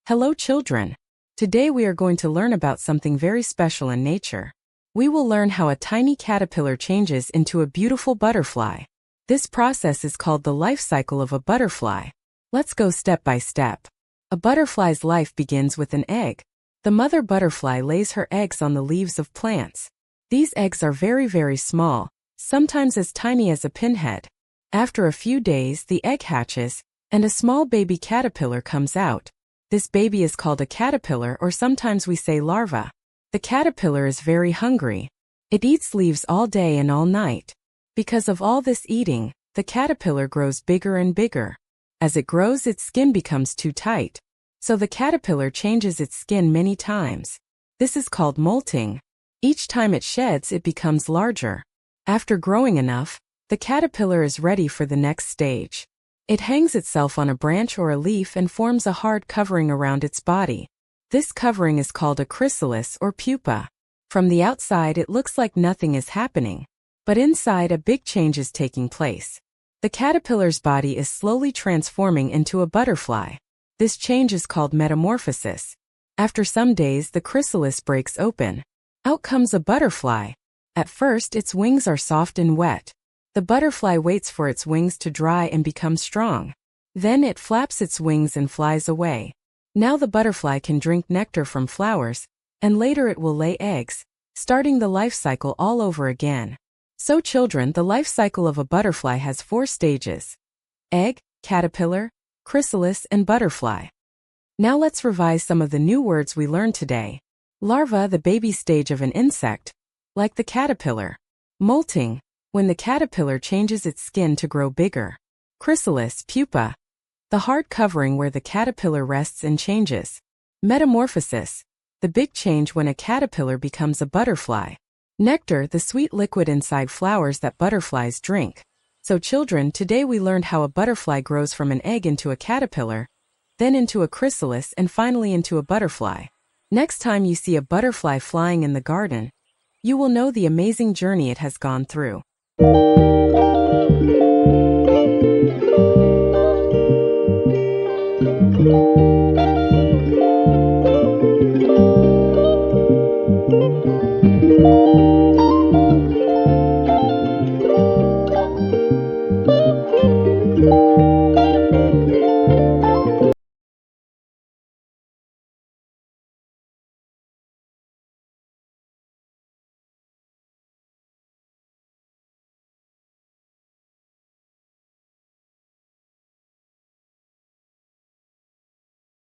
Hello children. Today we are going to learn about something very special in nature. We will learn how a tiny caterpillar changes into a beautiful butterfly. This process is called the life cycle of a butterfly. Let's go step by step. A butterfly's life begins with an egg. The mother butterfly lays her eggs on the leaves of plants. These eggs are very small, sometimes as tiny as a pinhead. After a few days, the egg hatches, and a small baby caterpillar comes out. This baby is called a caterpillar, or sometimes we say larva. The caterpillar is very hungry. It eats leaves all day and all night. Because of all this eating, the caterpillar grows bigger and bigger. As it grows, its skin becomes too tight. So the caterpillar changes its skin many times. This is called molting. Each time it sheds, it becomes larger. After growing enough, the caterpillar is ready for the next stage. It hangs itself on a branch or a leaf and forms a hard covering around its body. This covering is called a chrysalis or pupa. From the outside, it looks like nothing is happening. But inside, a big change is taking place. The caterpillar's body is slowly transforming into a butterfly. This change is called metamorphosis. After some days, the chrysalis breaks open. Out comes a butterfly. At first, its wings are soft and wet. The butterfly waits for its wings to dry and become strong. Then it flaps its wings and flies away. Now the butterfly can drink nectar from flowers, and later it will lay eggs, starting the life cycle all over again. So children, the life cycle of a butterfly has 4 stages: egg, caterpillar, chrysalis, and butterfly. Now let's revise some of the new words we learned today. Larva, the baby stage of an insect, like the caterpillar. Molting, when the caterpillar changes its skin to grow bigger. Chrysalis, pupa, the hard covering where the caterpillar rests and changes. Metamorphosis, the big change when a caterpillar becomes a butterfly. Nectar, the sweet liquid inside flowers that butterflies drink. So children, today we learned how a butterfly grows from an egg into a caterpillar, then into a chrysalis, and finally into a butterfly. Next time you see a butterfly flying in the garden, you will know the amazing journey it has gone through.